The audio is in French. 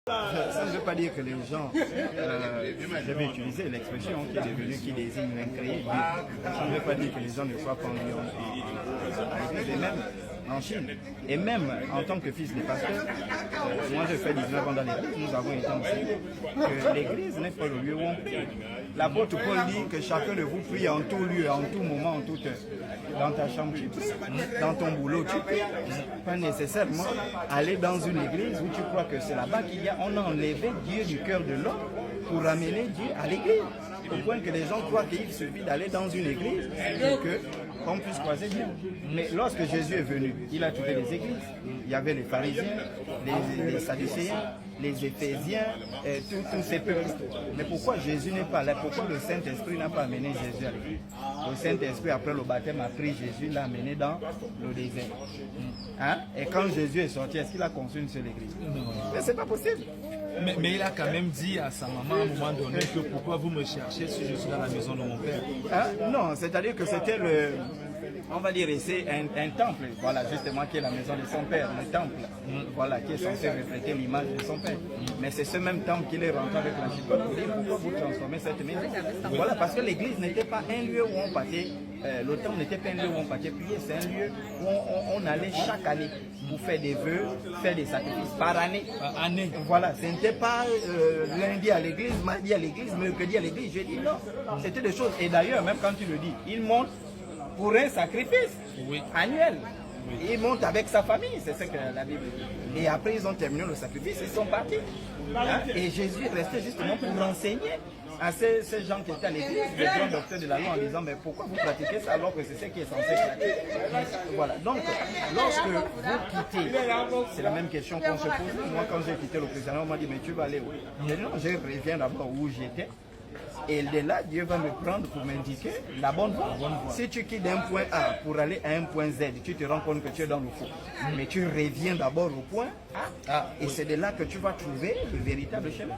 Ça ne veut pas dire que les gens, je vais utiliser l'expression qui est devenue, qui désigne l'incréé. Ça ne veut pas dire que les gens ne croient pas en Dieu en Église, et même en Chine. Et même en tant que fils des pasteurs, moi j'ai fait 19 ans dans l'église, nous avons été enseignés que l'église n'est pas le lieu où on prie. L'apôtre Paul dit que chacun de vous prie en tout lieu, en tout moment, en toute heure. Dans ta chambre tu pries, dans ton boulot tu pries. Pas nécessairement aller dans une église où tu crois que c'est là-bas qu'il y a, on a enlevé Dieu du cœur de l'homme pour ramener Dieu à l'église. Au point que les gens croient qu'il suffit d'aller dans une église pour qu'on puisse croiser Dieu. Mais lorsque Jésus est venu, il a trouvé les églises. Il y avait les pharisiens, les sadducéens, les éphésiens, tous ces peuples. Mais pourquoi Jésus n'est pas là? Pourquoi le Saint-Esprit n'a pas amené Jésus à l'église? Le Saint-Esprit, après le baptême, a pris Jésus, l'a amené dans le désert. Hein? Et quand Jésus est sorti, est-ce qu'il a conçu une seule église? Mais c'est pas possible. Mais il a quand même dit à sa maman à un moment donné que pourquoi vous me cherchez si je suis dans la maison de mon père? Hein? Non, c'est-à-dire que c'était on va dire ici un temple, voilà, justement, qui est la maison de son père, le temple, voilà, qui est censé refléter l'image de son père. Mais c'est ce même temple qu'il est rentré avec la chicotte pour dire pourquoi vous transformez cette maison. Voilà, parce que l'église n'était pas un lieu où on partait, le temple n'était pas un lieu où on partait prier, c'est un lieu où on allait chaque année pour faire des vœux, faire des sacrifices par année. Voilà, ce n'était pas lundi à l'église, mardi à l'église, mercredi à l'église, jeudi, non. C'était des choses, et d'ailleurs, même quand tu le dis, il monte pour un sacrifice annuel. Il monte avec sa famille, c'est ce que la Bible dit. Et après, ils ont terminé le sacrifice, ils sont partis. Hein? Et Jésus est resté justement pour renseigner à ces gens qui étaient à l'église, les grands docteurs de la loi, en disant, mais pourquoi vous pratiquez ça alors que c'est ce qui est censé pratiquer? Voilà. Donc, lorsque vous quittez, c'est la même question qu'on se pose. Moi, quand j'ai quitté le christianisme, on m'a dit, mais tu vas aller où? J'ai dit, non, je reviens d'abord où j'étais. Et de là, Dieu va me prendre pour m'indiquer la bonne voie. Si tu quittes d'un point A pour aller à un point Z, tu te rends compte que tu es dans le faux. Mais tu reviens d'abord au point A. Et c'est de là que tu vas trouver le véritable chemin.